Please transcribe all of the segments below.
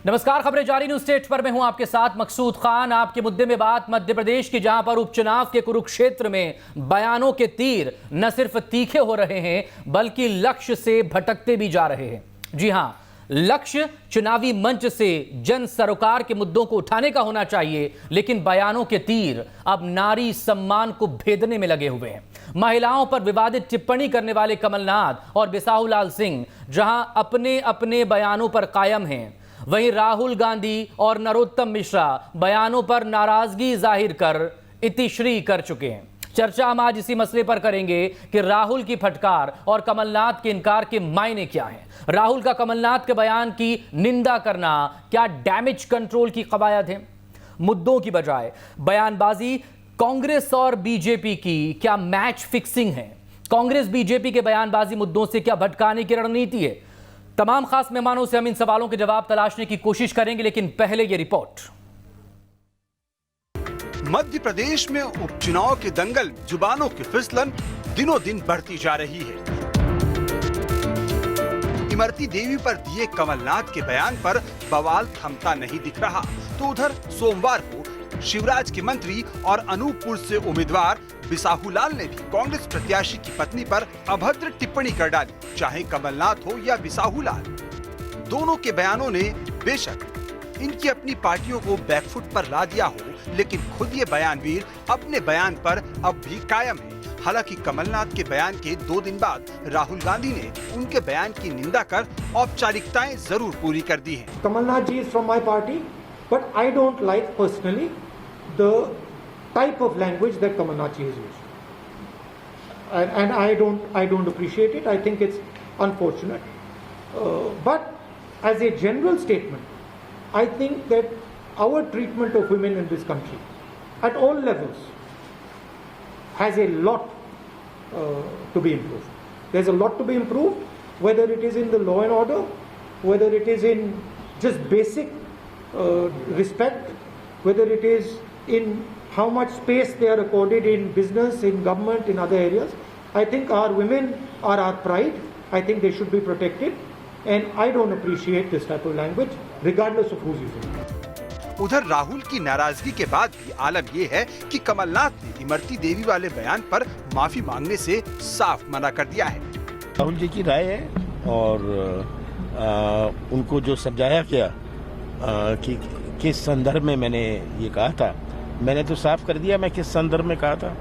नमस्कार, खबरें जारी न्यूज स्टेट पर मैं हूं आपके साथ मकसूद खान। आपके मुद्दे में बात मध्य प्रदेश की, जहां पर उपचुनाव के कुरुक्षेत्र में बयानों के तीर न सिर्फ तीखे हो रहे हैं बल्कि लक्ष्य से भटकते भी जा रहे हैं। जी हां, लक्ष्य चुनावी मंच से जन सरोकार के मुद्दों को उठाने का होना चाहिए, लेकिन बयानों के तीर अब नारी सम्मान को भेदने में लगे हुए हैं। महिलाओं पर विवादित टिप्पणी करने वाले कमलनाथ और बिसाहुलाल सिंह जहां अपने अपने बयानों पर कायम हैं, वहीं राहुल गांधी और नरोत्तम मिश्रा बयानों पर नाराजगी जाहिर कर इतिश्री कर चुके हैं। चर्चा हम आज इसी मसले पर करेंगे कि राहुल की फटकार और कमलनाथ के इनकार के मायने क्या हैं। राहुल का कमलनाथ के बयान की निंदा करना क्या डैमेज कंट्रोल की कवायद है? मुद्दों की बजाय बयानबाजी कांग्रेस और बीजेपी की क्या मैच फिक्सिंग है? कांग्रेस बीजेपी के बयानबाजी मुद्दों से क्या भटकाने की रणनीति है? तमाम खास मेहमानों से हम इन सवालों के जवाब तलाशने की कोशिश करेंगे, लेकिन पहले ये रिपोर्ट। मध्य प्रदेश में उपचुनाव के दंगल जुबानों की फिसलन दिनों दिन बढ़ती जा रही है। इमरती देवी पर दिए कमलनाथ के बयान पर बवाल थमता नहीं दिख रहा, तो उधर सोमवार को शिवराज के मंत्री और अनूपपुर से उम्मीदवार बिसाहुलाल ने भी कांग्रेस प्रत्याशी की पत्नी पर अभद्र टिप्पणी कर डाली, चाहे कमलनाथ हो या बिसाहुलाल। दोनों के बयानों ने बेशक इनकी अपनी पार्टियों को बैकफुट पर ला दिया हो, लेकिन खुद ये बयानवीर अपने बयान पर अब भी कायम है। हालांकि कमलनाथ के बयान के 2 दिन बाद राहुल गांधी ने उनके बयान की निंदा कर औपचारिकताएं जरूर पूरी कर दी हैं। Kamalnath ji is from my party, but I don't like personally the type of language that Kamalnath ji has used, and I don't appreciate it. I think it's unfortunate. But as a general statement, I think that our treatment of women in this country, at all levels, has a lot to be improved. There's a lot to be improved, whether it is in the law and order, whether it is in just basic respect, whether it is in how much space they are accorded in business, in government, in other areas. I think our women are our pride. I think they should be protected, and I don't appreciate this type of language, regardless of who's using it. उधर राहुल की नाराजगी के बाद भी आलम ये है कि कमलनाथ ने इमरती देवी वाले बयान पर माफी मांगने से साफ मना कर दिया है। राहुल जी की राय है और उनको जो समझाया गया कि किस संदर्भ में मैंने ये कहा था, मैंने तो साफ कर दिया मैं किस संदर्भ में कहा था,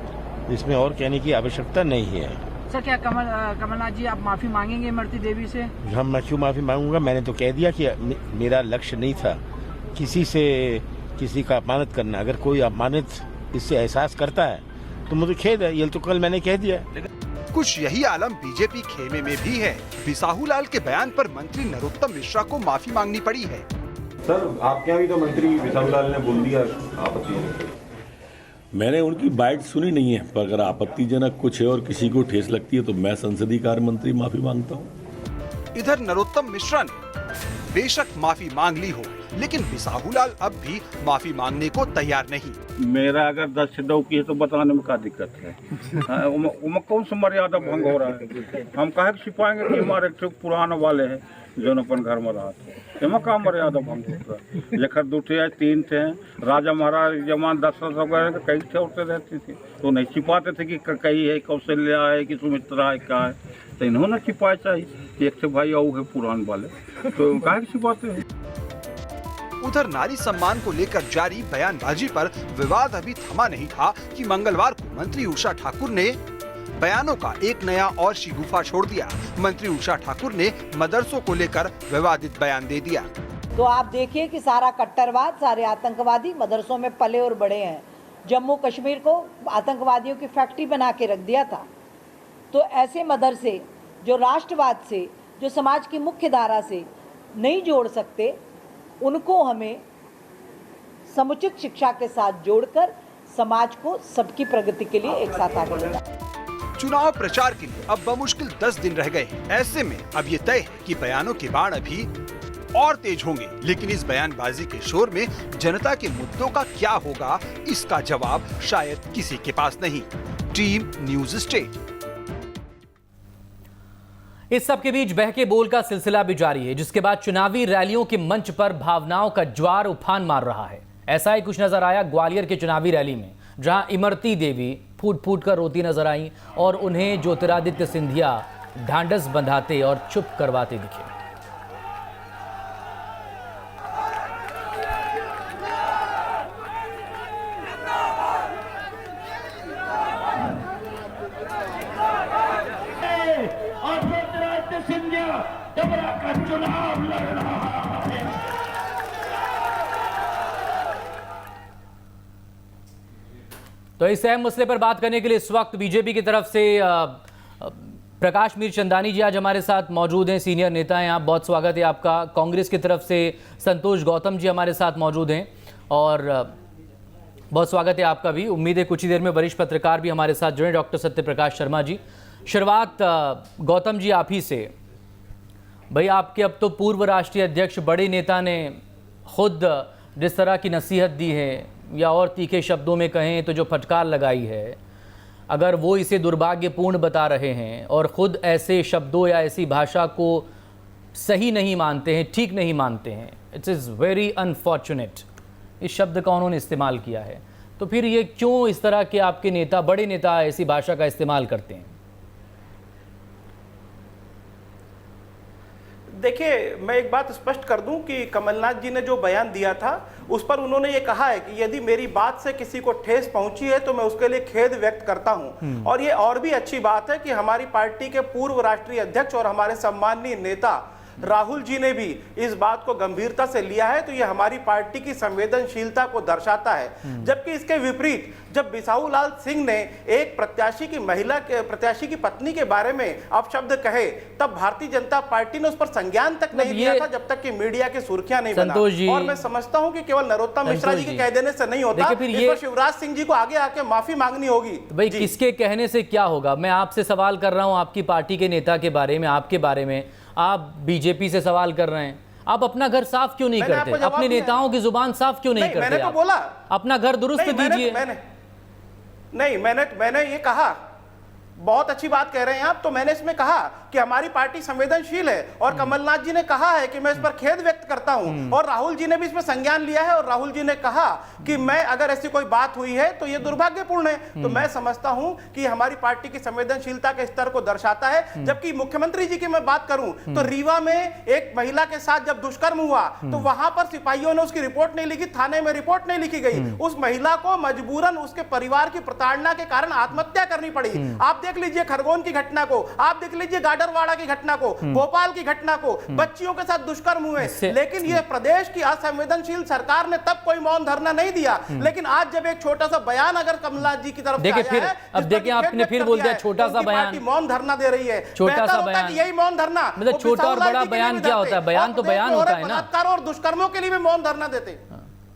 इसमें और कहने की आवश्यकता नहीं है। सर, क्या कमलनाथ जी आप माफी मांगेंगे इमरती देवी से? हम मैं क्यों माफी मांगूंगा? मैंने तो कह दिया कि मेरा लक्ष्य नहीं था किसी से किसी का अपमानित करना। अगर कोई अपमानित इससे एहसास करता है तो मुझे खेद है, ये तो कल मैंने कह दिया। कुछ यही आलम बीजेपी खेमे में भी है। बिसाहुलाल के बयान पर मंत्री नरोत्तम मिश्रा को माफी मांगनी पड़ी है। सर, आपके यहाँ भी तो मंत्री बिसाहुलाल ने बोल दिया आपत्ति है। मैंने उनकी बाइट सुनी नहीं है, पर अगर आपत्तिजनक कुछ है और किसी को ठेस लगती है तो मैं संसदीय कार्य मंत्री माफी मांगता हूँ। इधर नरोत्तम मिश्रा ने बेशक माफी मांग ली हो, लेकिन बिसाहुलाल अब भी माफी मांगने को तैयार नहीं। मेरा अगर 10 छदौ की है तो बताने में क्या दिक्कत है? कौन सा मर्यादा भंग हो रहा है? हम कहे छिपाएंगे कि हमारे पुराने वाले हैं जो अपन घर में रहा थे, एमा का मर्यादा भंग हो रहा है? लेकर 2 थे 3 थे, राजा महाराज जमान 10 वगैरह कई छोड़ते रहती थी, तो नहीं छिपाते थे कि कई है, कौशल्या है कि सुमित्रा है, क्या है, तो इन्होंने छिपाया चाहिए। एक थे भाई औ है पुराने वाले, तो कहे छिपाते हैं। उधर नारी सम्मान को लेकर जारी बयानबाजी पर विवाद अभी थमा नहीं था कि मंगलवार को मंत्री उषा ठाकुर ने बयानों का एक नया और शिगुफा छोड़ दिया। मंत्री उषा ठाकुर ने मदरसों को लेकर विवादित बयान दे दिया। तो आप देखिए कि सारा कट्टरवाद, सारे आतंकवादी मदरसों में पले और बड़े हैं। जम्मू कश्मीर को आतंकवादियों की फैक्ट्री बना के रख दिया था। तो ऐसे मदरसे जो राष्ट्रवाद से, जो समाज की मुख्य धारा से नहीं जोड़ सकते, उनको हमें समुचित शिक्षा के साथ जोड़कर समाज को सबकी प्रगति के लिए एक साथ आगे बढ़ाना। चुनाव प्रचार के लिए अब बमुश्किल 10 दिन रह गए हैं। ऐसे में अब ये तय है कि बयानों के बाण अभी और तेज होंगे, लेकिन इस बयानबाजी के शोर में जनता के मुद्दों का क्या होगा, इसका जवाब शायद किसी के पास नहीं। Team news state. इस सब के बीच बहके बोल का सिलसिला भी जारी है, जिसके बाद चुनावी रैलियों के मंच पर भावनाओं का ज्वार उफान मार रहा है। ऐसा ही कुछ नजर आया ग्वालियर के चुनावी रैली में, जहां इमरती देवी फूट फूट कर रोती नजर आई और उन्हें ज्योतिरादित्य सिंधिया ढांढस बंधाते और चुप करवाते दिखे। और ज्योतिरादित्य सिंधिया डबरा का चुनाव लड़ रहा है। तो इस अहम मसले पर बात करने के लिए इस वक्त बीजेपी की तरफ से प्रकाश मीरचंदानी जी आज हमारे साथ मौजूद हैं, सीनियर नेता हैं आप, बहुत स्वागत है आपका। कांग्रेस की तरफ से संतोष गौतम जी हमारे साथ मौजूद हैं और बहुत स्वागत है आपका भी। उम्मीद है कुछ ही देर में वरिष्ठ पत्रकार भी हमारे साथ जुड़े, डॉक्टर सत्यप्रकाश शर्मा जी। शुरुआत गौतम जी आप ही से। भाई आपके अब तो पूर्व राष्ट्रीय अध्यक्ष बड़े नेता ने खुद जिस तरह की नसीहत दी है, या और तीखे शब्दों में कहें तो जो फटकार लगाई है, अगर वो इसे दुर्भाग्यपूर्ण बता रहे हैं और ख़ुद ऐसे शब्दों या ऐसी भाषा को सही नहीं मानते हैं, ठीक नहीं मानते हैं, इट इज़ वेरी अनफॉर्चुनेट, इस शब्द का उन्होंने इस्तेमाल किया है, तो फिर ये क्यों इस तरह के आपके नेता, बड़े नेता ऐसी भाषा का इस्तेमाल करते हैं? देखिए, मैं एक बात स्पष्ट कर दूं कि कमलनाथ जी ने जो बयान दिया था उस पर उन्होंने ये कहा है कि यदि मेरी बात से किसी को ठेस पहुंची है तो मैं उसके लिए खेद व्यक्त करता हूं। और ये और भी अच्छी बात है कि हमारी पार्टी के पूर्व राष्ट्रीय अध्यक्ष और हमारे सम्माननीय नेता राहुल जी ने भी इस बात को गंभीरता से लिया है, तो ये हमारी पार्टी की संवेदनशीलता को दर्शाता है। जबकि इसके विपरीत जब बिसाहू लाल सिंह ने एक प्रत्याशी की पत्नी के बारे में अपशब्द कहे, तब भारतीय जनता पार्टी ने उस पर संज्ञान तक नहीं लिया था जब तक कि मीडिया की सुर्खियां नहीं बना। और मैं समझता हूं कि केवल नरोत्तम मिश्रा जी के कह देने से नहीं होता, इस पर शिवराज सिंह जी को आगे आके माफी मांगनी होगी। भाई किसके कहने से क्या होगा? मैं आपसे सवाल कर रहा हूं आपकी पार्टी के नेता के बारे में, आपके बारे में। आप बीजेपी से सवाल कर रहे हैं, आप अपना घर साफ क्यों नहीं करते? अपने नेताओं की जुबान साफ क्यों नहीं करते? मैंने तो बोला अपना घर दुरुस्त कीजिए। मैंने ये कहा, बहुत अच्छी बात कह रहे हैं आप, तो मैंने इसमें कहा कि हमारी पार्टी संवेदनशील है और कमलनाथ जी ने कहा है कि मैं इस पर खेद व्यक्त करता हूं, और राहुल जी ने भी इसमें संज्ञान लिया है और राहुल जी ने कहा कि मैं अगर ऐसी कोई बात हुई है तो ये दुर्भाग्यपूर्ण है। तो मैं समझता हूं कि हमारी पार्टी की संवेदनशीलता के स्तर को दर्शाता है। जबकि मुख्यमंत्री जी की मैं बात करूं तो रीवा में एक महिला के साथ जब दुष्कर्म हुआ तो वहां पर सिपाहियों ने उसकी रिपोर्ट नहीं लिखी, थाने में रिपोर्ट नहीं लिखी गई, उस महिला को मजबूरन उसके परिवार की प्रताड़ना के कारण आत्महत्या करनी पड़ी। आप देख लीजिए खरगोन की घटना को, आप देख लीजिए गाडरवाड़ा की घटना को, भोपाल की घटना को, बच्चियों के साथ दुष्कर्म हुए। लेकिन यह प्रदेश की असंवेदनशील सरकार ने तब कोई मौन धरना नहीं दिया। लेकिन आज जब एक छोटा सा बयान अगर कमलनाथ जी की तरफ से आया है, अब देखिए आपने फिर बोल दिया छोटा सा बयान, मौन धरना दे रही है। छोटा सा बयान, यही मौन धरना, मतलब छोटा और बड़ा बयान क्या होता है? बयान तो बयान होता है ना। और दुष्कर्मों के लिए भी मौन धरना देते,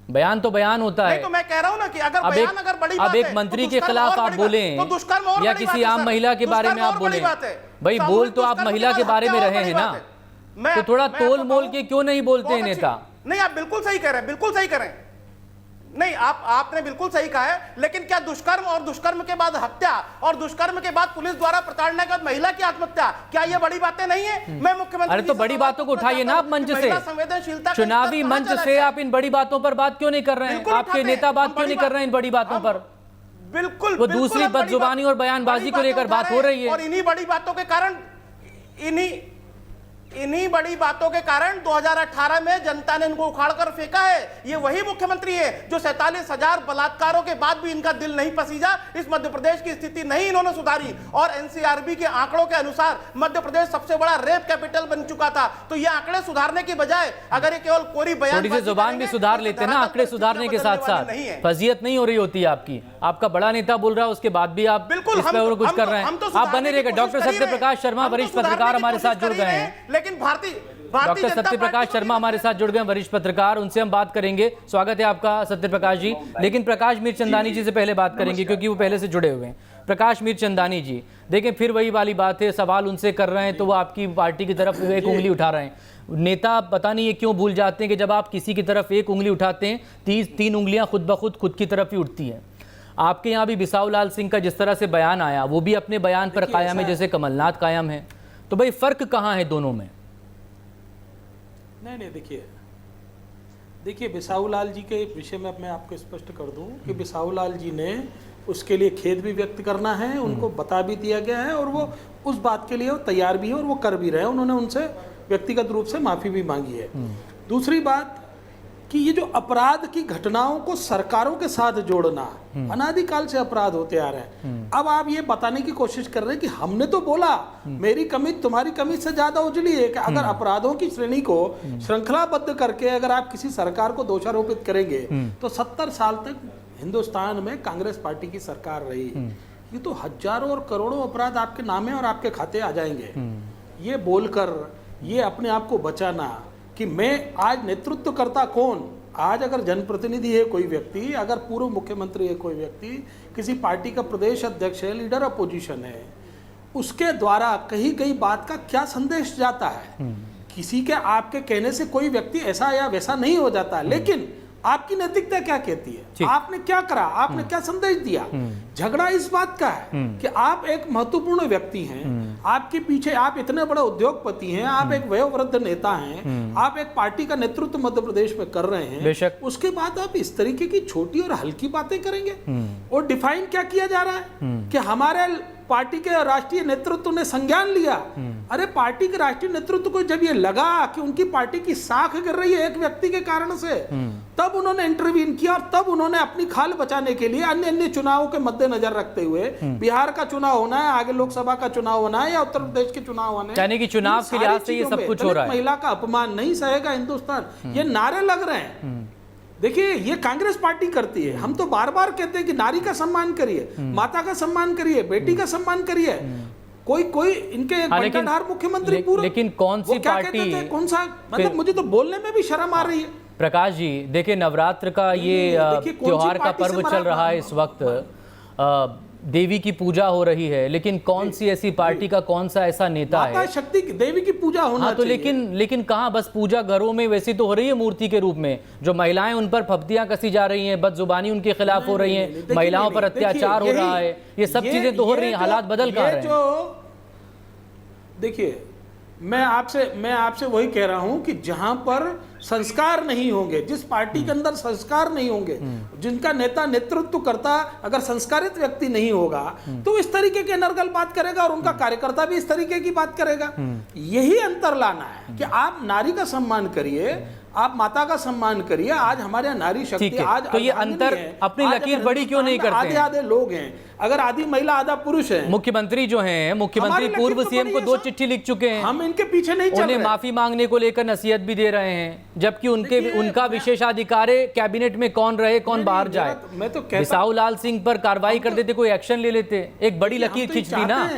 बयान तो बयान होता है। तो मैं कह रहा हूं ना कि अगर बयान अगर बड़ी बात अब एक मंत्री के खिलाफ आप बोलें या किसी आम महिला के बारे में आप बोलें, भाई बोल तो आप महिला के बारे में रहे हैं ना, तो थोड़ा तोल मोल के क्यों नहीं बोलते हैं नेता? नहीं, आप बिल्कुल सही कह रहे हैं, बिल्कुल सही कह रहे हैं। नहीं, आपने बिल्कुल सही कहा है, लेकिन क्या दुष्कर्म और दुष्कर्म के बाद हत्या और दुष्कर्म के बाद पुलिस द्वारा प्रताड़ना के बाद महिला की आत्महत्या, क्या ये बड़ी बातें नहीं है? मैं मुख्यमंत्री, अरे तो बड़ी बातों को उठाइए ना आप मंच से, चुनावी मंच से आप इन बड़ी बातों पर बात क्यों नहीं कर रहे हैं? आपके नेता बात क्यों नहीं कर रहे हैं इन बड़ी बातों पर? बिल्कुल, वो दूसरी बदजुबानी और बयानबाजी को लेकर बात हो रही है। और इन्हीं बड़ी बातों के कारण, इन्हीं बड़ी बातों के कारण 2018 में जनता ने इनको उखाड़कर फेंका है। ये वही मुख्यमंत्री है जो 47,000 बलात्कारों के बाद भी इनका दिल नहीं पसीजा, इस मध्य प्रदेश की स्थिति नहीं इन्होंने सुधारी। और एनसीआरबी के आंकड़ों के अनुसार मध्य प्रदेश सबसे बड़ा रेप कैपिटल बन चुका था। तो ये आंकड़े सुधारने की बजाय अगर ये केवल कोरी बयान, थोड़ी सी जुबान भी सुधार लेते ना, आंकड़े सुधारने के साथ साथ फजीयत नहीं हो रही होती आपकी। आपका बड़ा नेता बोल रहा है उसके बाद भी आप बिल्कुल इस पे और कुछ कर रहे हैं। आप बने रहेगा। डॉक्टर सत्यप्रकाश शर्मा वरिष्ठ पत्रकार हमारे साथ जुड़ गए हैं। लेकिन डॉक्टर सत्यप्रकाश शर्मा हमारे साथ जुड़ गए, वरिष्ठ पत्रकार, उनसे हम बात करेंगे। स्वागत है आपका सत्यप्रकाश जी। लेकिन प्रकाश मीरचंदानी जी से पहले बात करेंगे क्योंकि वो पहले से जुड़े हुए हैं। प्रकाश मीरचंदानी जी, देखें फिर वही वाली बात है, सवाल उनसे कर रहे हैं तो वो आपकी पार्टी की तरफ एक उंगली उठा रहे हैं। नेता पता नहीं ये क्यों भूल जाते हैं कि जब आप किसी की तरफ एक उंगली उठाते हैं, तीन उंगलियां खुद ब खुद की तरफ ही उठती हैं। आपके यहाँ भी बिसाहू लाल सिंह का जिस तरह से बयान आया, वो भी अपने बयान पर कायम है जैसे कमलनाथ कायम है। तो भाई फर्क कहाँ है दोनों में? नहीं, देखिए बिसाहू लाल जी के विषय में अब मैं आपको स्पष्ट कर दूं कि बिसाहू लाल जी ने उसके लिए खेद भी व्यक्त करना है, उनको बता भी दिया गया है और वो उस बात के लिए वो तैयार भी है और वो कर भी रहे हैं। उन्होंने उनसे व्यक्तिगत रूप से माफ़ी भी मांगी है। दूसरी बात कि ये जो अपराध की घटनाओं को सरकारों के साथ जोड़ना अनादिकाल से अपराध होते आ रहे हैं। अब आप ये बताने की कोशिश कर रहे हैं कि हमने तो बोला मेरी कमीज तुम्हारी कमीज से ज्यादा उजली है कि अगर अपराधों की श्रेणी को श्रृंखलाबद्ध करके अगर आप किसी सरकार को दोषारोपित करेंगे तो 70 साल तक हिंदुस्तान में कांग्रेस पार्टी की सरकार रही। ये तो हजारों और करोड़ों अपराध आपके नामे और आपके खाते आ जाएंगे। ये बोलकर ये अपने आप को बचाना कि मैं आज नेतृत्व करता कौन, आज अगर जनप्रतिनिधि है कोई व्यक्ति, अगर पूर्व मुख्यमंत्री है कोई व्यक्ति, किसी पार्टी का प्रदेश अध्यक्ष है, लीडर अपोजिशन है, उसके द्वारा कही गई बात का क्या संदेश जाता है? किसी के आपके कहने से कोई व्यक्ति ऐसा या वैसा नहीं हो जाता, लेकिन आपकी नैतिकता क्या कहती है? आपने क्या करा, आपने क्या संदेश दिया? झगड़ा इस बात का है कि आप एक महत्वपूर्ण व्यक्ति हैं, आपके पीछे आप इतने बड़े उद्योगपति हैं, आप एक वयोवृद्ध नेता हैं, आप एक पार्टी का नेतृत्व मध्य प्रदेश में कर रहे हैं, उसके बाद आप इस तरीके की छोटी और हल्की बातें करेंगे? और डिफाइन क्या किया जा रहा है कि हमारे पार्टी के राष्ट्रीय नेतृत्व ने संज्ञान लिया। अरे पार्टी के राष्ट्रीय नेतृत्व को जब ये लगा कि उनकी पार्टी की साख गिर रही है एक व्यक्ति के कारण से, तब उन्होंने इंटरवीन किया और तब उन्होंने अपनी खाल बचाने के लिए अन्य चुनावों के मद्देनजर रखते हुए, बिहार का चुनाव होना है, आगे लोकसभा का चुनाव होना है या उत्तर प्रदेश के चुनाव होने, यानी कि चुनाव के लिहाज से ये सब कुछ हो रहा है। महिला का अपमान नहीं सहेगा हिंदुस्तान, ये नारे लग रहे हैं। देखिए ये कांग्रेस पार्टी करती है। हम तो बार बार कहते हैं कि नारी का सम्मान करिए, माता का सम्मान करिए, बेटी का सम्मान करिए। कोई इनके बंटाधार मुख्यमंत्री पूर्व, लेकिन कौन सी पार्टी, कौन सा, मतलब मुझे तो बोलने में भी शर्म आ रही है। प्रकाश जी देखिए, नवरात्र का ये त्योहार का पर्व चल रहा है इस वक्त, देवी की पूजा हो रही है, लेकिन कौन सी ऐसी पार्टी का कौन सा ऐसा नेता है? शक्ति देवी की पूजा होना तो लेकिन कहाँ बस पूजा घरों में वैसी तो हो रही है मूर्ति के रूप में, जो महिलाएं उन पर फब्तियां कसी जा रही हैं, बदजुबानी उनके खिलाफ हो रही है, महिलाओं पर अत्याचार हो रहा है, ये सब चीजें तो हो रही हैं, हालात बदल कर रहे हैं। देखिए मैं आपसे वही कह रहा हूं कि जहां पर संस्कार नहीं होंगे, जिस पार्टी के अंदर संस्कार नहीं होंगे, जिनका नेता नेतृत्व करता अगर संस्कारित व्यक्ति नहीं होगा तो इस तरीके के नरगल बात करेगा और उनका कार्यकर्ता भी इस तरीके की बात करेगा। यही अंतर लाना है कि आप नारी का सम्मान करिए, आप माता का सम्मान करिए। आज हमारे यहाँ नारी शक्ति, आज तो ये अंतर अपनी लकीर बड़ी क्यों नहीं करते? आधे लोग हैं, अगर आधी महिला आधा पुरुष है। मुख्यमंत्री जो हैं, मुख्यमंत्री पूर्व सीएम को 2 चिट्ठी लिख चुके हैं, हम इनके पीछे नहीं चल रहे, उन्हें माफी मांगने को लेकर नसीहत भी दे रहे हैं, जबकि उनका विशेषाधिकार है कैबिनेट में कौन रहे कौन बाहर जाए। मैं तो बिसाहू लाल सिंह पर कार्रवाई कर देते, कोई एक्शन ले लेते, एक बड़ी लकीर खींचती ना,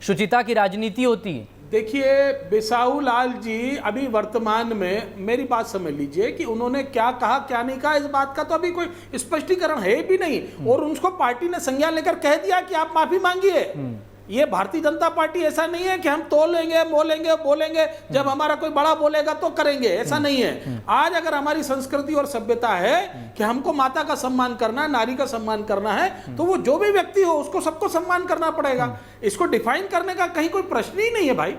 शुचिता की राजनीति होती है। देखिए बिसाहू लाल जी अभी वर्तमान में, मेरी बात समझ लीजिए कि उन्होंने क्या कहा क्या नहीं कहा, इस बात का तो अभी कोई स्पष्टीकरण है भी नहीं, और उनको पार्टी ने संज्ञान लेकर कह दिया कि आप माफी मांगिए। ये भारतीय जनता पार्टी ऐसा नहीं है कि हम तोलेंगे बोलेंगे जब हमारा कोई बड़ा बोलेगा तो करेंगे, ऐसा नहीं है। आज अगर हमारी संस्कृति और सभ्यता है कि हमको माता का सम्मान करना है, नारी का सम्मान करना है, तो वो जो भी व्यक्ति हो उसको सबको सम्मान करना पड़ेगा। इसको डिफाइन करने का कहीं कोई प्रश्न ही नहीं है भाई।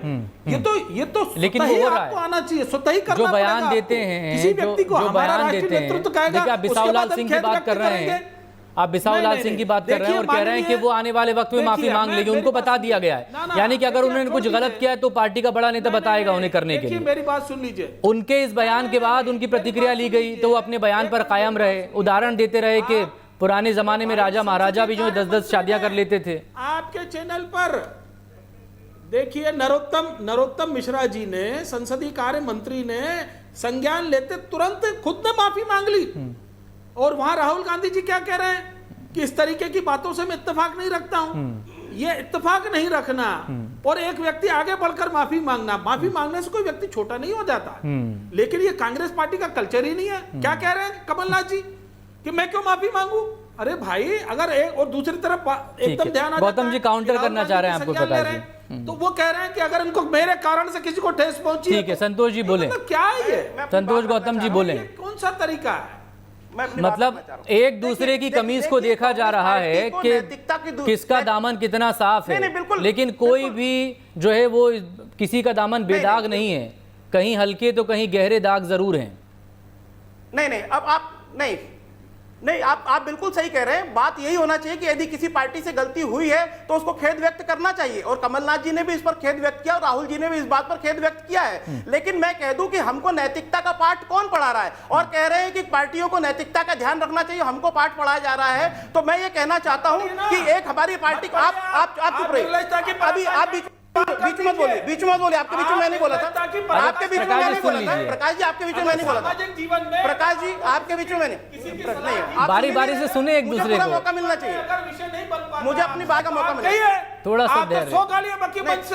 ये तो लेकिन वो हो रहा है, आना चाहिए, स्वतः ही करना जो बयान देते हैं, किसी व्यक्ति को हमारा राष्ट्रीय नेतृत्व कहेगा। आप बिसाहू लाल सिंह की बात कर रहे हैं, आप बिसाहू लाल सिंह की बात कर रहे हैं और कह रहे हैं कि वो आने वाले वक्त में माफी मांग लेंगे, उनको बता दिया गया है। यानी कि अगर उन्होंने कुछ गलत किया है तो पार्टी का बड़ा नेता बताएगा उन्हें करने के लिए। मेरी बात सुन लीजिए, उनके इस बयान के बाद उनकी प्रतिक्रिया ली गई तो वो अपने बयान पर कायम रहे, उदाहरण देते रहे कि पुराने जमाने में राजा महाराजा भी जो 10-10 शादियां कर लेते थे। आपके चैनल पर देखिए नरोत्तम मिश्रा जी ने, संसदीय कार्य मंत्री ने संज्ञान लेते तुरंत खुद ने माफी मांग ली। और वहां राहुल गांधी जी क्या कह रहे हैं कि इस तरीके की बातों से मैं इत्तेफाक नहीं रखता हूं। ये इत्तेफाक नहीं रखना और एक व्यक्ति आगे बढ़कर माफी मांगने से कोई व्यक्ति छोटा नहीं हो जाता। लेकिन ये कांग्रेस पार्टी का कल्चर ही नहीं है। क्या कह रहे हैं कमलनाथ जी कि मैं क्यों माफी मांगू? अरे भाई, अगर एक और दूसरी तरफ एकदम ध्यान, गौतम जी काउंटर करना चाह रहे हैं आपको प्रकाश जी, तो वो कह रहे हैं कि अगर इनको मेरे कारण से किसी को ठेस पहुंची, ठीक है संतोष जी बोले, क्या है ये? संतोष गौतम जी बोले, कौन सा तरीका है? मतलब एक दूसरे की कमीज को देखा जा रहा है कि किसका दामन कितना साफ है, लेकिन कोई भी जो है वो किसी का दामन बेदाग नहीं है, कहीं हल्के तो कहीं गहरे दाग जरूर हैं। नहीं, अब आप नहीं, आप बिल्कुल सही कह रहे हैं। बात यही होना चाहिए कि यदि किसी पार्टी से गलती हुई है तो उसको खेद व्यक्त करना चाहिए, और कमलनाथ जी ने भी इस पर खेद व्यक्त किया और राहुल जी ने भी इस बात पर खेद व्यक्त किया है। लेकिन मैं कह दूं कि हमको नैतिकता का पाठ कौन पढ़ा रहा है, और कह रहे हैं कि पार्टियों को नैतिकता का ध्यान रखना चाहिए, हमको पाठ पढ़ाया जा रहा है। तो मैं ये कहना चाहता हूं कि एक हमारी पार्टी, आप चुप रहिए, अभी आप बीच में बोलिए, आपके बीच में मैंने बोला था, आपके बीच में मैंने बोला था, प्रकाश जी आपके बीच में मैंने बोला था, प्रकाश जी आपके बीच में मैंने नहीं, बारी बारी से सुने एक दूसरे को, मौका मिलना चाहिए, मुझे अपनी बात का मौका मिले, थोड़ा सा धैर्य।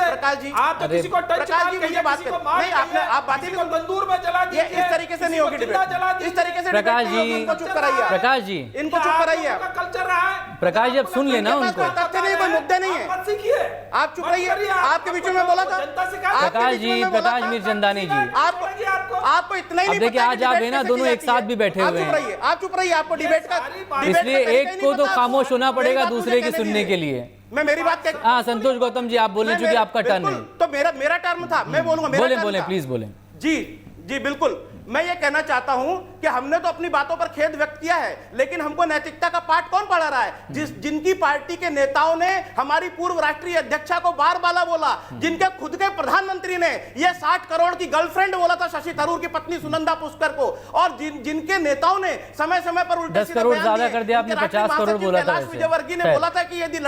प्रकाश जी आप तो किसी को टच प्रकाश जी मुझे बात करें, नहीं आपने आप बातें भी तंदूर में जला ये इस तरीके से नहीं होगी डिबेट, इस तरीके से प्रकाश जी, इनको चुप कराइए, प्रकाश जी इनको चुप कराइए, कल्चर रहा है। प्रकाश जी अब सुन लेना उनको। तथ्य नहीं, कोई मुद्दे नहीं है, मत सीखिए, आप चुप रहिए, आपके बीच में बोला था प्रकाश जी, प्रकाश मीरचंदानी जी, आपको इतना ही अब देखिए आज आप है ना दोनों एक साथ भी बैठे हुए हैं, आप चुप रहिए, आपको डिबेट का इसलिए एक को तो खामोश होना पड़ेगा दूसरे की सुनने के लिए। मैं मेरी बात हाँ संतोष गौतम जी आप बोलें, चूंकि आपका टर्न है। तो मेरा टर्न था, मैं बोलूंगा, बोले प्लीज बोलें। जी बिल्कुल, मैं ये कहना चाहता हूं कि हमने तो अपनी बातों पर खेद व्यक्त किया है, लेकिन हमको नैतिकता का पाठ कौन पढ़ा रहा है? जिनकी पार्टी के नेताओं ने हमारी पूर्व राष्ट्रीय अध्यक्षा को बार बाला बोला, जिनके खुद के प्रधानमंत्री ने ये 60 करोड़ की गर्लफ्रेंड बोला था शशि थरूर की पत्नी सुनंदा पुष्कर को, और जिनके नेताओं ने समय समय पर उल्टे 10 करोड़ ज्यादा कर दिया आपने, 50 करोड़ बोला था। विजयवर्गीय ने बोला था कि यदि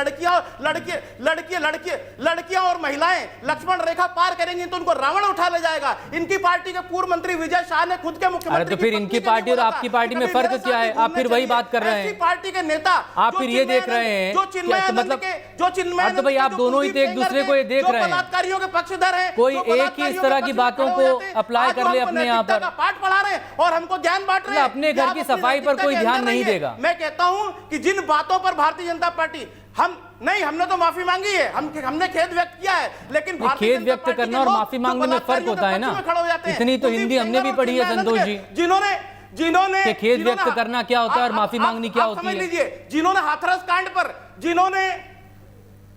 लड़कियां और महिलाएं लक्ष्मण रेखा पार करेंगी तो उनको रावण उठा ले जाएगा। इनकी पार्टी के पूर्व मंत्री विजय शाह ने खुद के मुख्यमंत्री, तो फिर इनकी पार्टी और आपकी पार्टी में फर्क क्या है? आप फिर वही बात कर रहे हैं, पार्टी के नेता आप फिर ये देख रहे हैं मतलब तो भाई आप दोनों ही तो एक दूसरे को ये देख रहे हैं, बलात्कारियों के पक्षधर हैं, कोई एक ही इस तरह की बातों को अप्लाई कर ले अपने यहाँ पर, पाठ पढ़ा रहे हैं और हमको ज्ञान बांट रहे हैं, अपने घर की सफाई पर कोई ध्यान नहीं देगा। मैं कहता हूं कि जिन बातों पर भारतीय जनता पार्टी हमने तो माफी मांगी है, हमने खेद व्यक्त किया है, लेकिन खेद व्यक्त करना और माफी मांगने में फर्क होता है ना। इतनी तो हिंदी हमने भी पढ़ी है संतोष जी, जिन्होंने खेद व्यक्त करना क्या होता है और माफी मांगनी क्या होती है। जिन्होंने हाथरस कांड पर,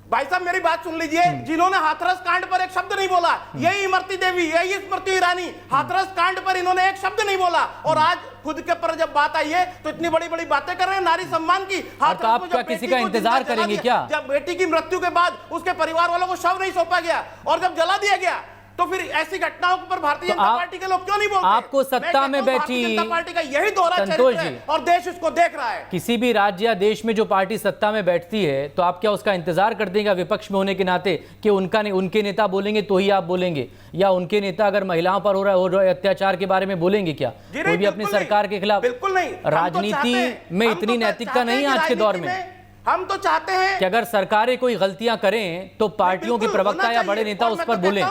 भाई साहब मेरी बात सुन लीजिए, जिन्होंने हाथरस कांड पर एक शब्द नहीं बोला, यही इमरती देवी, यही स्मृति ईरानी, हाथरस कांड पर इन्होंने एक शब्द नहीं बोला, और आज खुद के पर जब बात आई है तो इतनी बड़ी बड़ी बातें कर रहे हैं नारी सम्मान की। तो आप क्या किसी का इंतजार करेंगे क्या? जब बेटी की मृत्यु के बाद उसके परिवार वालों को शव नहीं सौंपा गया और जब जला दिया गया, तो फिर ऐसी घटनाओं पर भारतीय जनता पार्टी के लोग क्यों नहीं बोलते? आपको सत्ता में बैठी जनता पार्टी का यही दोहरा संतोष चरित्र जी, है और देश उसको देख रहा है। किसी भी राज्य या देश में जो पार्टी सत्ता में बैठती है तो आप क्या उसका इंतजार कर देंगे विपक्ष में होने के नाते कि उनके नेता बोलेंगे तो ही आप बोलेंगे, या उनके नेता अगर महिलाओं पर हो रहा अत्याचार के बारे में बोलेंगे क्या? कोई भी अपनी सरकार के खिलाफ? बिल्कुल नहीं। राजनीति में इतनी नैतिकता नहीं है आज के दौर में। हम तो चाहते हैं कि अगर सरकारें कोई गलतियां करें तो पार्टियों के प्रवक्ता या बड़े नेता उस पर बोलें,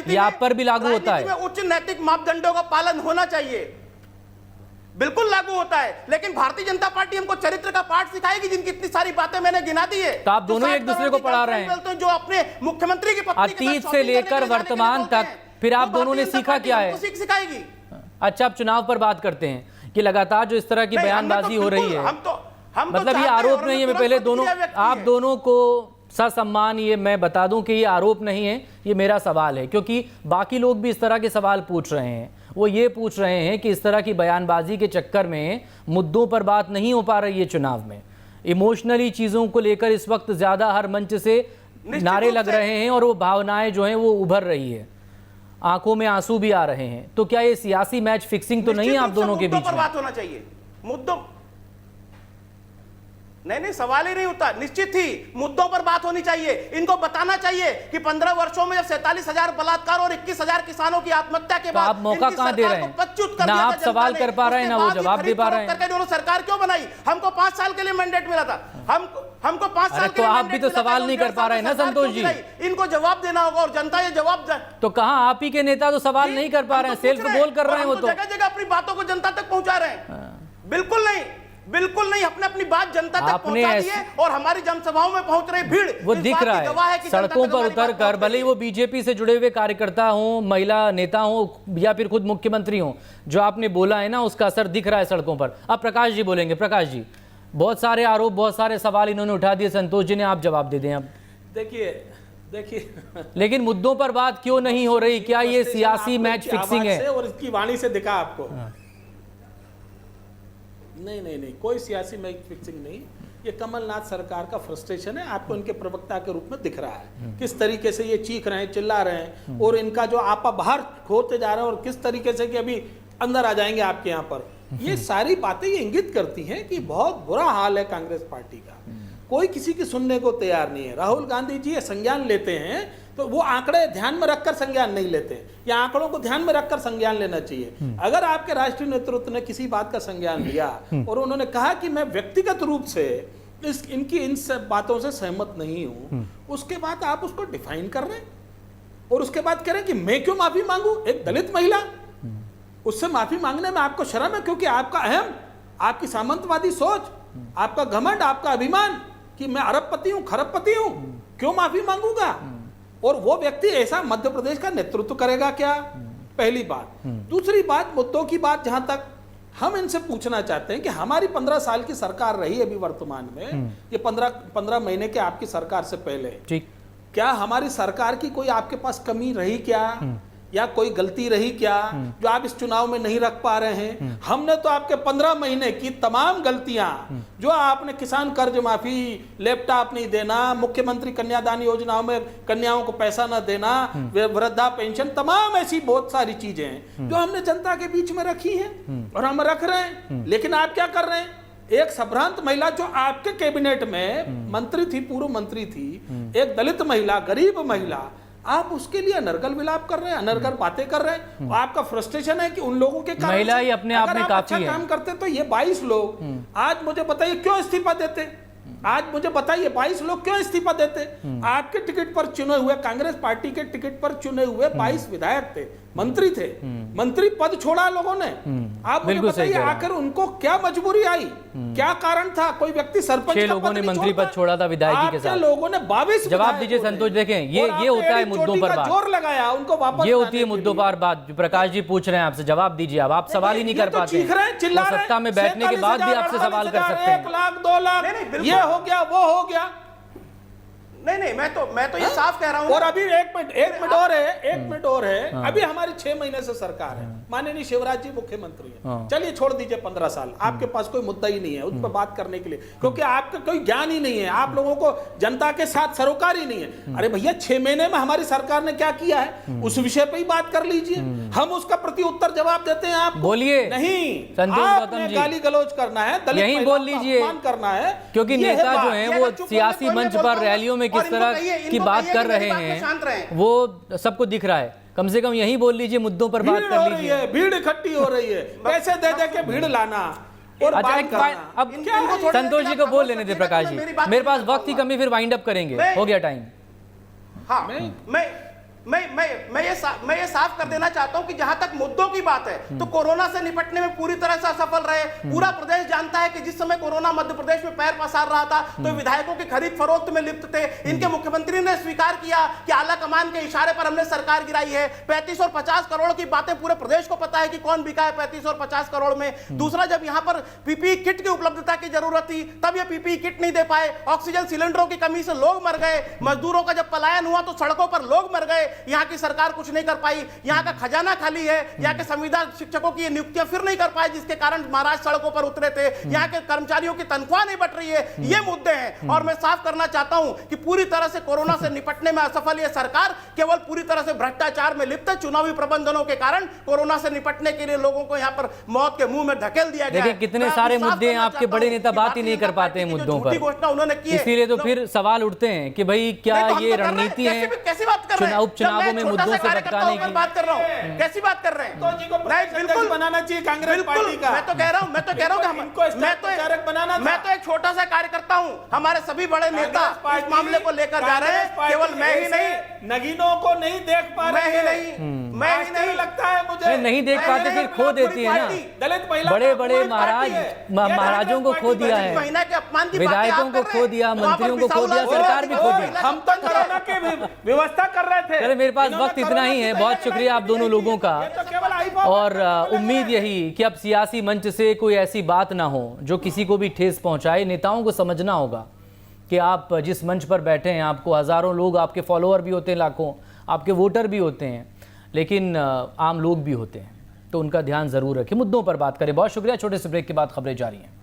ये आप पर भी लागू होता है। उच्च नैतिक मापदंडों का पालन होना चाहिए, बिल्कुल लागू होता है, लेकिन भारतीय जनता पार्टी हमको चरित्र का पाठ सिखाएगी, जिनकी इतनी सारी बातें मैंने गिना दी है। तो आप दोनों एक दूसरे को पढ़ा रहे हैं, जो अपने मुख्यमंत्री की पत्नी अतीत से लेकर वर्तमान तक, फिर आप दोनों ने सीखा क्या है? सिखाएगी। अच्छा, आप चुनाव पर बात करते हैं कि लगातार जो इस तरह की बयानबाजी हो रही है, मतलब ये आरोप नहीं है, मैं पहले आप दोनों को ससम्मान ये मैं बता दूं कि ये आरोप नहीं है, ये मेरा सवाल है, क्योंकि बाकी लोग भी इस तरह के सवाल पूछ रहे हैं। वो ये पूछ रहे हैं कि इस तरह की बयानबाजी के चक्कर में मुद्दों पर बात नहीं हो पा रही है चुनाव में, इमोशनली चीज़ों को लेकर इस वक्त ज़्यादा हर मंच से नारे लग रहे हैं और वो भावनाएं जो हैं वो उभर रही है, आंखों में आंसू भी आ रहे हैं। तो क्या ये सियासी मैच फिक्सिंग तो नहीं है आप दोनों के बीच में? बात होना चाहिए मुद्दों, नहीं सवाल ही नहीं होता, निश्चित ही मुद्दों पर बात होनी चाहिए। इनको बताना चाहिए कि 15 वर्षों में जब 47,000 बलात्कार और 21,000 किसानों की आत्महत्या के बाद आप मौका कहां दे रहे हैं? ना आप सवाल कर पा रहे हैं ना वो जवाब दे पा रहे हैं। उन्होंने सरकार क्यों बनाई? हमको 5 साल के लिए मैंडेट मिला था, हमको 5 साल तो आप भी तो सवाल नहीं कर पा रहे हैं ना संतोष जी, इनको जवाब देना होगा और जनता ये जवाब तो कहां आप ही के नेता तो सवाल नहीं कर पा रहे हैं, सेल्फ गोल कर रहे हैं, वो तो जगह जगह अपनी बातों को जनता तक पहुंचा रहे हैं। बिल्कुल नहीं, अपनी बात जनता तक पहुंचा दी है और हमारी जनसभाओं में पहुंच रही भीड़ वो दिख रहा है, सड़कों पर उतर कर, भले ही वो बीजेपी से जुड़े हुए कार्यकर्ता हों, महिला नेता हों या फिर खुद मुख्यमंत्री हों, जो आपने बोला है ना उसका असर दिख रहा है सड़कों पर। अब प्रकाश जी बोलेंगे। प्रकाश जी, बहुत सारे आरोप, बहुत सारे सवाल इन्होंने उठा दिए, संतोष जी ने आप जवाब दे दें। अब देखिए, देखिए, लेकिन मुद्दों पर बात क्यों नहीं हो रही? क्या ये सियासी मैच फिक्सिंग है? और इसकी वाणी से दिखा आपको। नहीं, कोई सियासी मैच फिक्सिंग नहीं। ये कमलनाथ सरकार का फ्रस्ट्रेशन है, आपको इनके प्रवक्ता के रूप में दिख रहा है किस तरीके से ये चीख रहे हैं, चिल्ला रहे हैं, और इनका जो आपा बाहर होते जा रहे हैं, और किस तरीके से कि अभी अंदर आ जाएंगे आपके यहाँ पर। ये सारी बातें ये इंगित करती हैं कि बहुत बुरा हाल है कांग्रेस पार्टी का। कोई किसी की सुनने को तैयार नहीं है। राहुल गांधी जी ये संज्ञान लेते हैं तो वो आंकड़े ध्यान में रखकर संज्ञान नहीं लेते, या आंकड़ों को ध्यान में रखकर संज्ञान लेना चाहिए। अगर आपके राष्ट्रीय नेतृत्व ने किसी बात का संज्ञान लिया और उन्होंने कहा कि मैं व्यक्तिगत रूप से इनकी इन सब बातों से सहमत नहीं हूं, उसके बाद आप उसको डिफाइन कर रहे हैं और उसके बाद कह रहे हैं कि मैं क्यों माफी मांगू? एक दलित महिला, उससे माफी मांगने में आपको शर्म है? क्योंकि आपका अहम, आपकी सामंतवादी सोच, आपका घमंड, आपका अभिमान कि मैं अरबपति हूं, खरबपति हूं, क्यों माफी मांगूंगा? और वो व्यक्ति ऐसा मध्य प्रदेश का नेतृत्व करेगा क्या? पहली बात। दूसरी बात, मुद्दों की बात जहां तक हम इनसे पूछना चाहते हैं कि हमारी 15 साल की सरकार रही अभी वर्तमान में, ये 15 महीने के आपकी सरकार से पहले, ठीक, क्या हमारी सरकार की कोई आपके पास कमी रही क्या, या कोई गलती रही क्या जो आप इस चुनाव में नहीं रख पा रहे हैं? हमने तो आपके 15 महीने की तमाम गलतियां, जो आपने किसान कर्ज माफी, लैपटॉप नहीं देना, मुख्यमंत्री कन्यादान योजनाओं में कन्याओं को पैसा न देना, वृद्धा पेंशन, तमाम ऐसी बहुत सारी चीजें हैं जो हमने जनता के बीच में रखी हैं और हम रख रहे हैं। लेकिन आप क्या कर रहे हैं? एक संभ्रांत महिला जो आपके कैबिनेट में मंत्री थी, पूर्व मंत्री थी, एक दलित महिला, गरीब महिला, आप उसके लिए अनर्गल विलाप कर रहे हैं, अनर्गल बातें कर रहे हैं। आपका फ्रस्ट्रेशन है कि उन लोगों के कारण महिला ही अपने आप में काफी है। काम करते तो ये 22 लोग आज मुझे बताइए क्यों इस्तीफा देते? आज मुझे बताइए 22 लोग क्यों इस्तीफा देते? आपके टिकट पर चुने हुए, कांग्रेस पार्टी के टिकट पर चुने हुए 22 विधायक थे, मंत्री थे, मंत्री पद छोड़ा लोगों ने। आप मुझे बताइए आखिर उनको क्या मजबूरी आई, क्या कारण था? कोई व्यक्ति सरपंच 6 लोगों ने मंत्री पद छोड़ा था विधायकी के साथ। लोगों ने 22 जवाब दीजिए संतोष। देखें, ये होता है मुद्दों पर बात, जोर लगाया उनको वापस, ये होती है मुद्दों पर बात। प्रकाश जी पूछ रहे हैं आपसे, जवाब दीजिए। आप सवाल ही नहीं कर पाते, सत्ता में बैठने के बाद भी आपसे सवाल कर सकते हैं। 1 लाख 2 लाख ये हो गया, वो हो गया। नहीं, मैं तो ये साफ कह रहा हूं। और अभी एक मिनट और है। अभी हमारी 6 महीने से सरकार है, माननीय शिवराज जी मुख्यमंत्री है। चलिए छोड़ दीजिए 15 साल, आपके पास कोई मुद्दा ही नहीं है उस पर बात करने के लिए, क्योंकि आपका कोई ज्ञान ही नहीं है, आप लोगों को जनता के साथ सरोकार ही नहीं है। अरे भैया 6 महीने में हमारी सरकार ने क्या किया है, उस विषय पे ही बात कर लीजिए, हम उसका प्रति उत्तर जवाब देते हैं। आप बोलिए। नहीं, आपने गाली गलौज करना है, यही बोल लीजिए, करना है, क्योंकि नेता जो है वो सियासी मंच पर रैलियों में किस तरह की बात कर रहे हैं वो सबको दिख रहा है। कम से कम यही बोल लीजिए, मुद्दों पर बात कर लीजिए। भीड़ इकट्ठी हो रही है, पैसे दे दे के भीड़ लाना और अच्छा, अब संतोष जी को बोल लेने दे प्रकाश जी, मेरे पास वक्त की कमी, फिर वाइंड अप करेंगे, हो गया टाइम। हाँ, मैं ये साफ कर देना चाहता हूं कि जहां तक मुद्दों की बात है तो कोरोना से निपटने में पूरी तरह से असफल रहे। पूरा प्रदेश जानता है कि जिस समय कोरोना मध्य प्रदेश में पैर पसार रहा था तो विधायकों की खरीद फरोख्त में लिप्त थे। इनके मुख्यमंत्री ने स्वीकार किया कि आला कमान के इशारे पर हमने सरकार गिराई है। 35 और 50 करोड़ की बातें पूरे प्रदेश को पता है कि कौन बिका है 35 और 50 करोड़ में। दूसरा, जब यहां पर पीपीई किट की उपलब्धता की जरूरत थी तब ये पीपीई किट नहीं दे पाए। ऑक्सीजन सिलेंडरों की कमी से लोग मर गए। मजदूरों का जब पलायन हुआ तो सड़कों पर लोग मर गए। यहाँ की सरकार कुछ नहीं कर पाई। यहाँ का खजाना खाली है। यहाँ के संविदा शिक्षकों की नियुक्तियां फिर नहीं कर पाए जिसके कारण महाराष्ट्र सड़कों पर उतरे थे। यहाँ के कर्मचारियों की तनख्वाह नहीं बढ़ रही है। ये मुद्दे हैं और मैं साफ करना चाहता हूं कि पूरी तरह से कोरोना से निपटने में असफल ये सरकार केवल पूरी तरह से भ्रष्टाचार में लिप्त है। चुनावी प्रबंधनों के कारण कोरोना से निपटने के लिए लोगों को यहाँ पर मौत के मुंह में धकेल दिया गया। देखिए कितने सारे मुद्दे हैं, आपके बड़े नेता बात ही नहीं कर पाते हैं मुद्दों पर, इसीलिए तो फिर सवाल उठते हैं कि भाई क्या ये रणनीति है उपचुनावों में मुद्दों से भटकाने की? बात कर रहा हूं, कैसी बात कर रहे हैं? बिल्कुल बनाना चाहिए कांग्रेस पार्टी का। मैं तो कह रहा हूं मैं तो एक छोटा सा कार्यकर्ता हूं। हमारे सभी बड़े नेता इस मामले को लेकर जा रहे हैं। केवल मैं ही नहीं, नगीनों को नहीं देख पा रहे हैं। मैं ही नहीं लगता है मुझे, नहीं देख पाते फिर खो देती है ना। दलित महिला, बड़े बड़े महाराजों को खो दिया है, विधायकों को खो दिया, मंत्रियों को खो दिया, सरकार भी खो दी। हम तो कोरोना की व्यवस्था कर रहे थे। चलो मेरे पास वक्त इतना ही है। बहुत शुक्रिया आप दोनों लोगों का, और उम्मीद यही कि अब सियासी मंच से कोई ऐसी बात ना हो जो किसी को भी ठेस पहुंचाए। नेताओं को समझना होगा कि आप जिस मंच पर बैठे हैं आपको हज़ारों लोग, आपके फॉलोअर भी होते हैं, लाखों आपके वोटर भी होते हैं, लेकिन आम लोग भी होते हैं, तो उनका ध्यान ज़रूर रखें, मुद्दों पर बात करें। बहुत शुक्रिया। छोटे से ब्रेक के बाद खबरें जारी हैं।